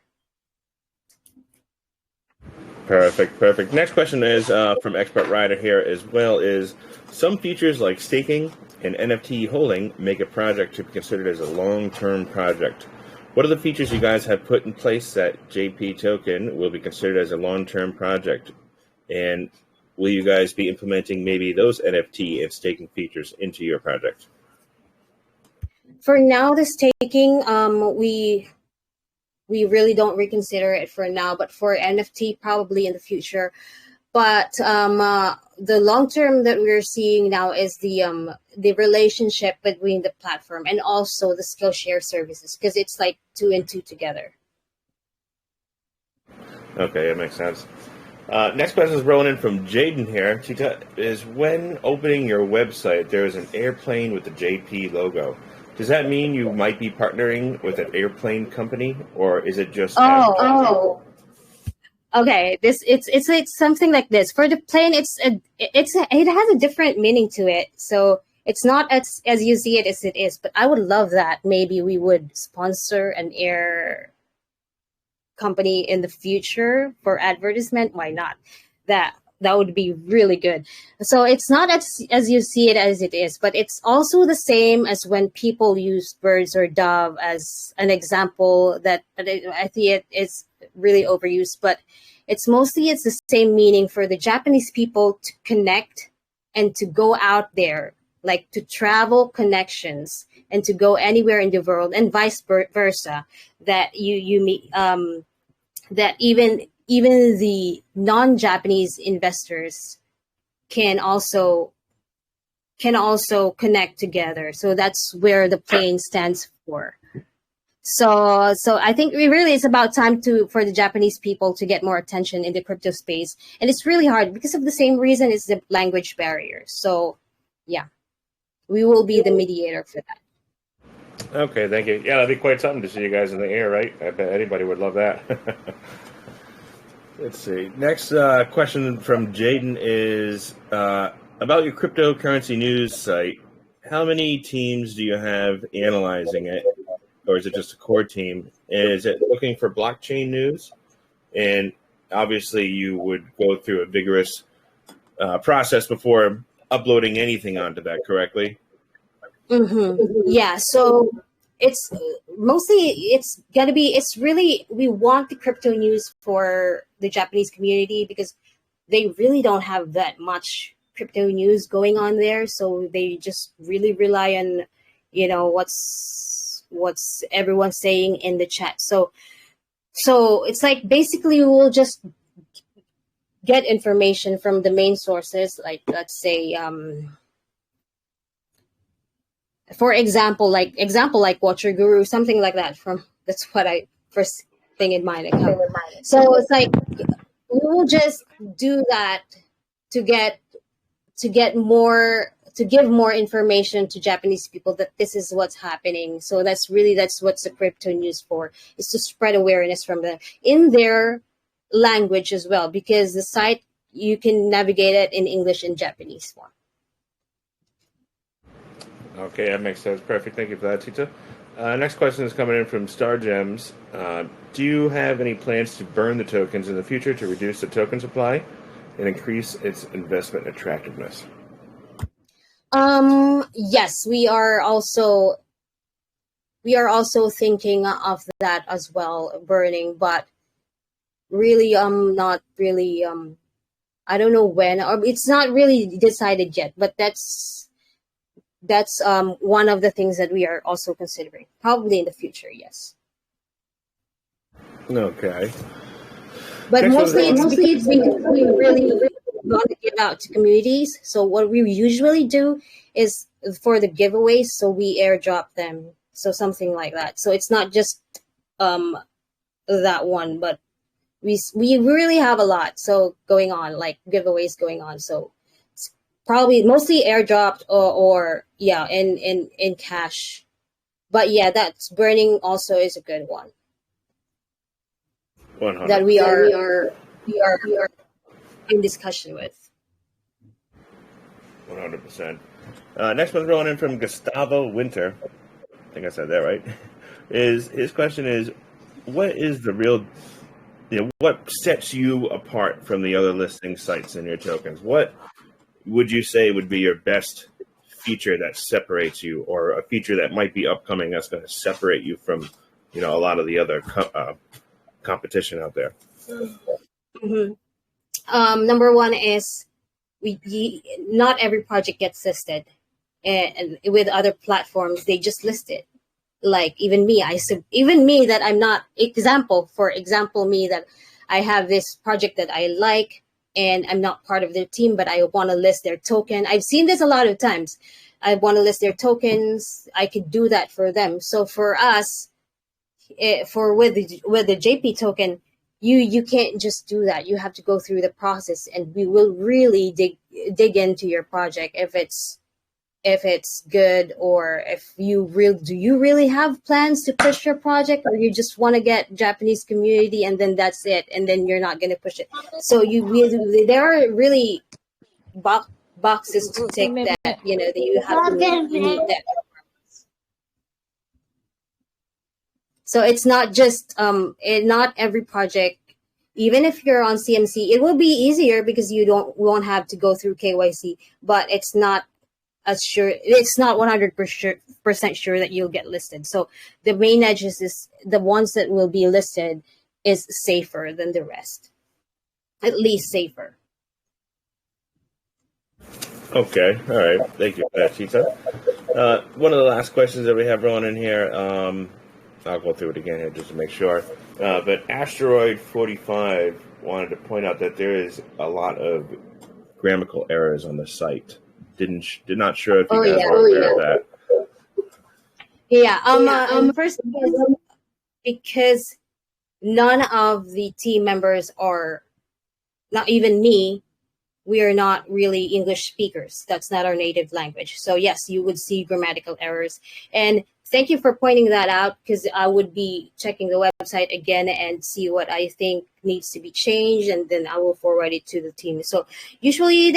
Perfect. Next question is from Expert Writer here as well, is some features like staking and NFT holding make a project to be considered as a long-term project. What are the features you guys have put in place that JPToken will be considered as a long-term project? And will you guys be implementing maybe those NFT and staking features into your project? For now, the staking, we really don't reconsider it for now, but for NFT, probably in the future. But the long term that we're seeing now is the relationship between the platform and also the Skillshare services, because it's like 2 and 2 together. Okay, that makes sense. Next question is rolling in from Jaden here. Tita, is when opening your website, there is an airplane with the JP logo. Does that mean you might be partnering with an airplane company, or is it just? Okay. It's like something like this. For the plane, it has a different meaning to it. So it's not as you see it as it is. But I would love that. Maybe we would sponsor an air company in the future for advertisement. Why not? That would be really good. So it's not as you see it as it is, but it's also the same as when people use birds or dove as an example that I think it's really overused, but it's the same meaning for the Japanese people to connect and to go out there, like to travel connections and to go anywhere in the world, and vice versa, that you meet, that even the non-Japanese investors can also connect together. So that's where the plane stands for. So I think it's about time for the Japanese people to get more attention in the crypto space. And it's really hard because of the same reason is the language barrier. So yeah, we will be the mediator for that. Okay, thank you. Yeah, that'd be quite something to see you guys in the air, right? I bet anybody would love that. Let's see. Next question from Jaden is about your cryptocurrency news site. How many teams do you have analyzing it? or is it just a core team? Is it looking for blockchain news? And obviously, you would go through a vigorous process before uploading anything onto that, correctly? Yeah. So it's mostly it's gonna be it's really we want the crypto news for the Japanese community because they really don't have that much crypto news going on there, so they just really rely on what's everyone saying in the chat. So it's like basically we'll just get information from the main sources, like let's say for example like Watcher Guru, something like that. From That's what I first thing in mind. So it's like we will just do that to get more to give more information to Japanese people that this is what's happening. So that's what's the crypto news for, is to spread awareness from in their language as well, because the site you can navigate it in English and Japanese form. Okay, that makes sense. Perfect. Thank you for that, Tita. Next question is coming in from Star Gems. Do you have any plans to burn the tokens in the future to reduce the token supply and increase its investment attractiveness? Yes, we are also thinking of that as well, burning, but really not really I don't know when, or it's not really decided yet, but that's one of the things that we are also considering, probably in the future. Yes. Okay. But Next mostly one. it's because we really want to give out to communities. So what we usually do is for the giveaways, so we airdrop them. So something like that. So it's not just that one, but we really have a lot going on, like giveaways going on. So it's probably mostly airdropped or in cash. But yeah, that's burning also is a good one. 100. That we are in discussion with. 100%. Next one's rolling in from Gustavo Winter. I think I said that right. His question is, what is the real, what sets you apart from the other listing sites in your tokens? What would you say would be your best feature that separates you, or a feature that might be upcoming that's going to separate you from, a lot of the other competition out there? Number one is not every project gets listed, and with other platforms they just list it. Like even me that I'm not for example me that I have this project that I like and I'm not part of their team, but I want to list their token. I've seen this a lot of times. I want to list their tokens. I could do that for them. So for us, with the JPToken, you can't just do that. You have to go through the process, and we will really dig into your project if it's good, or if do you really have plans to push your project, or you just want to get Japanese community and then that's it, and then you're not going to push it. So there are really boxes to tick that you have to meet that. So it's not just not every project. Even if you're on CMC, it will be easier because you won't have to go through KYC, but it's not as sure. It's not 100% sure that you'll get listed. So the main edges is the ones that will be listed is safer than the rest, at least safer. Okay, all right. Thank you for that, Chita. One of the last questions that we have rolling in here, I'll go through it again here just to make sure. But Asteroid 45 wanted to point out that there is a lot of grammatical errors on the site. Did not sure if you guys were aware of that. Yeah. First, because none of the team members are, not even me, we are not really English speakers. That's not our native language. So yes, you would see grammatical errors. And thank you for pointing that out, because I would be checking the website again and see what I think needs to be changed, and then I will forward it to the team. So usually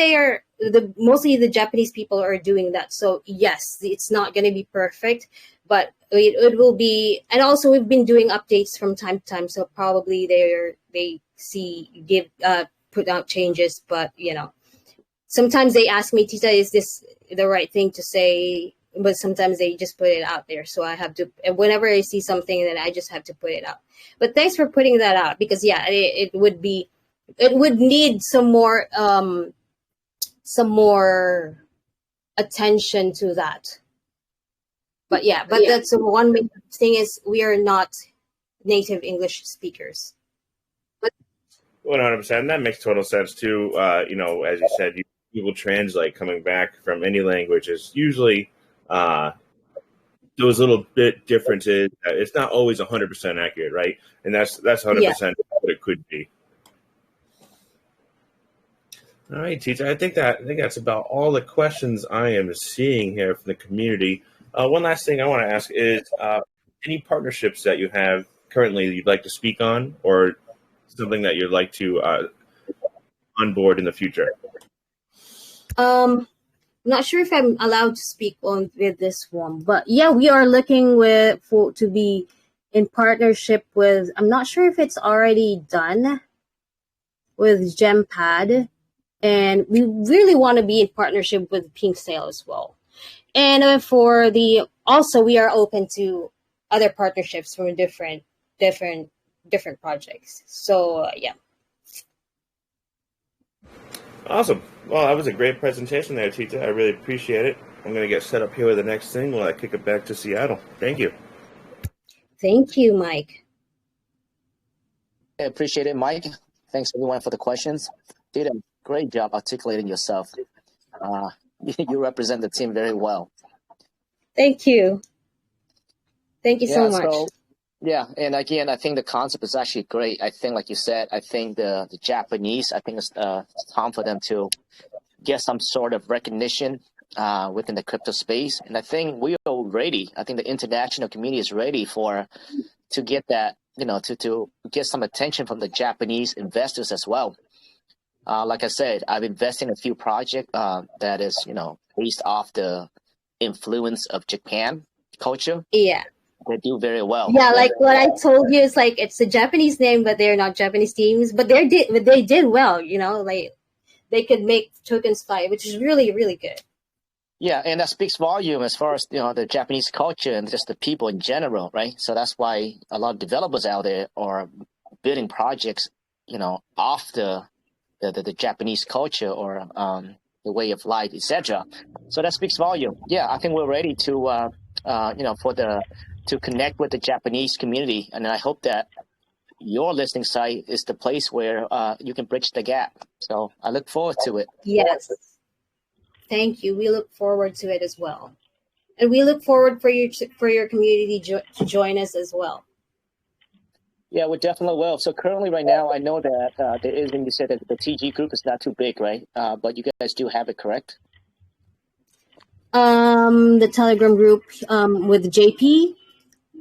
mostly the Japanese people are doing that. So yes, it's not going to be perfect, but it will be, and also we've been doing updates from time to time, so probably put out changes, but sometimes they ask me, Tita, is this the right thing to say? But sometimes they just put it out there, so I have to, whenever I see something, then I just have to put it out. But thanks for putting that out, because it would need some more attention to that. But that's one main thing, is we are not native English speakers. 100%. That makes total sense too. As you said, Google Translate coming back from any language is usually those little bit differences. It's not always 100% accurate, right? And that's 100% what it could be. All right, Tita. I think that's about all the questions I am seeing here from the community. One last thing I want to ask is any partnerships that you have currently that you'd like to speak on, or something that you'd like to onboard in the future? I'm not sure if I'm allowed to speak on with this one, but we are looking to be in partnership with. I'm not sure if it's already done with GemPad, and we really want to be in partnership with Pink Sale as well. And also we are open to other partnerships from different projects. So Awesome. Well, that was a great presentation there, Tita. I really appreciate it. I'm going to get set up here with the next thing while I kick it back to Seattle. Thank you. Thank you, Mike. I appreciate it, Mike. Thanks everyone for the questions. Did a great job articulating yourself. You represent the team very well. Thank you. Thank you so much. And again, I think the concept is actually great. I think, like you said, I think the Japanese, I think it's time for them to get some sort of recognition within the crypto space. And I think we are ready. I think the international community is ready to get that, to get some attention from the Japanese investors as well. Like I said, I've invested in a few projects that is, based off the influence of Japan culture. Yeah. They do very well. Yeah, like what I told you is like it's a Japanese name, but they're not Japanese teams. But they did well, like they could make tokens fly, which is really, really good. Yeah, and that speaks volume as far as the Japanese culture and just the people in general, right? So that's why a lot of developers out there are building projects, off the Japanese culture or the way of life, etc. So that speaks volume. Yeah, I think we're ready to to connect with the Japanese community, and I hope that your listening site is the place where you can bridge the gap. So I look forward to it. Yes. Thank you. We look forward to it as well. And we look forward for your community to join us as well. Yeah, we definitely will. So currently right now, I know that there is, and you said that the TG group is not too big, right? But you guys do have it, correct? The Telegram group with JP,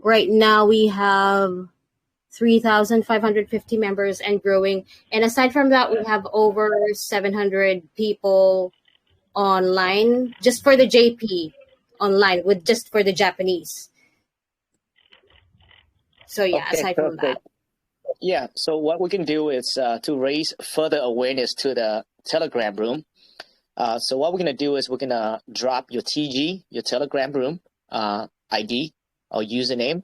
right now we have 3,550 members and growing. And aside from that, we have over 700 people online just for the JP online just for the Japanese. So yeah, okay, aside perfect. From that. Yeah, so what we can do is to raise further awareness to the Telegram room. So what we're going to do is we're going to drop your TG, your Telegram room ID or username,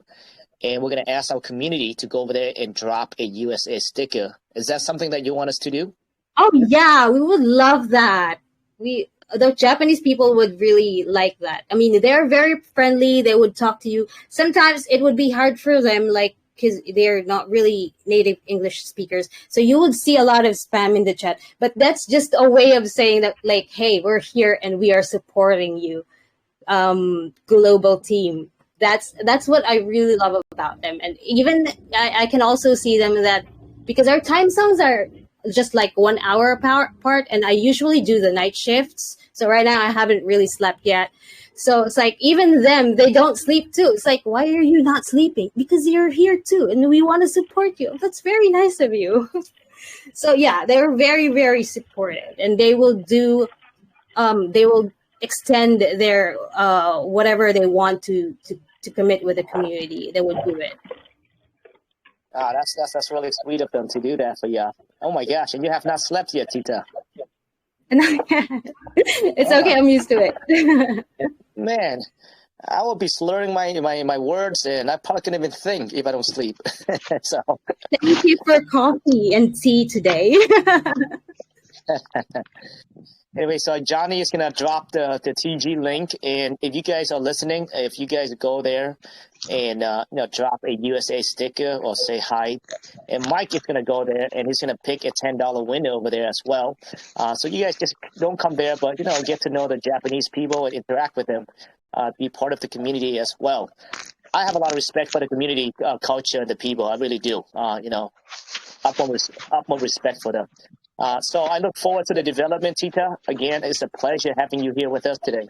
and we're going to ask our community to go over there and drop a USA sticker. Is that something that you want us to do? Oh, yeah, we would love that. The Japanese people would really like that. I mean, they're very friendly. They would talk to you. Sometimes it would be hard for them, because they're not really native English speakers. So you would see a lot of spam in the chat. But that's just a way of saying that, hey, we're here and we are supporting you, global team. That's what I really love about them. And even I can also see them that because our time zones are just 1 hour apart, and I usually do the night shifts. So right now I haven't really slept yet. So it's even them, they don't sleep too. It's why are you not sleeping? Because you're here too, and we want to support you. That's very nice of you. So yeah, they're very, very supportive, and they will extend their whatever they want to to commit with the community, they would do it. That's really sweet of them to do that for you. Oh my gosh, and you have not slept yet, Tita. It's okay. I'm used to it. Man, I will be slurring my words, and I probably can't even think if I don't sleep. So Thank you for coffee and tea today. anyway, so Johnny is gonna drop the TG link, and if you guys are listening, if you guys go there and drop a USA sticker or say hi, and Mike is gonna go there and he's gonna pick a $10 winner over there as well. So you guys just don't come there, but get to know the Japanese people and interact with them, be part of the community as well. I have a lot of respect for the community culture and the people. I really do. Utmost respect for them. So I look forward to the development, Tita. Again, it's a pleasure having you here with us today.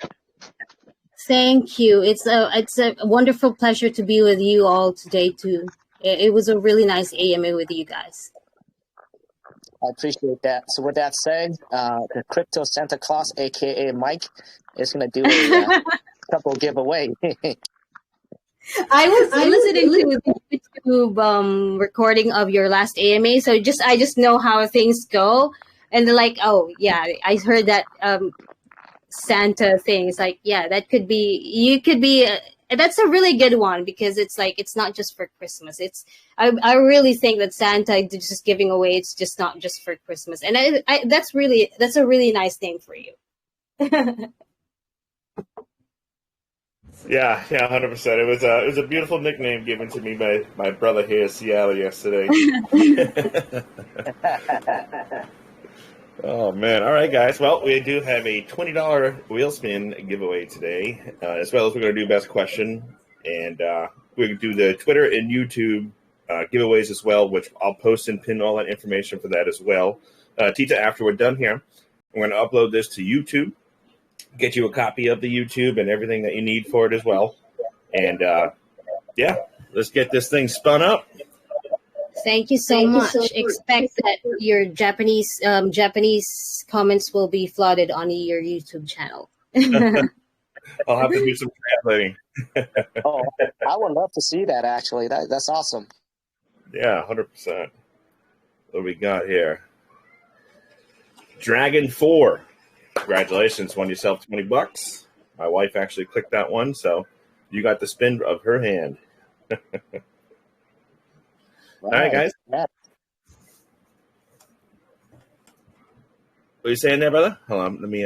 Thank you. It's a wonderful pleasure to be with you all today too. It was a really nice AMA with you guys. I appreciate that. So with that said, the Crypto Santa Claus, aka Mike, is going to do a couple giveaway. I was listening to the YouTube recording of your last AMA, so I just know how things go, and they're like, oh yeah, I heard that Santa thing. It's like, yeah, that could be, you could be. That's a really good one because it's like it's not just for Christmas. I really think that Santa just giving away. It's just not just for Christmas, and that's a really nice name for you. Yeah, 100%. It was a beautiful nickname given to me by my brother here in Seattle yesterday. Oh man! All right, guys. Well, we do have a $20 wheel spin giveaway today, as well as we're going to do best question, and we can do the Twitter and YouTube giveaways as well, which I'll post and pin all that information for that as well. Tita, after we're done here, we're going to upload this to YouTube. Get you a copy of the YouTube and everything that you need for it as well. And yeah, let's get this thing spun up. Thank you so much. Expect that your Japanese comments will be flooded on your YouTube channel. I'll have to do some translating. Oh, I would love to see that actually. That's awesome. Yeah, 100%. What we got here? Dragon 4. Congratulations, won yourself $20. My wife actually clicked that one, so you got the spin of her hand. All right, guys. What are you saying there, brother? Hold on, let me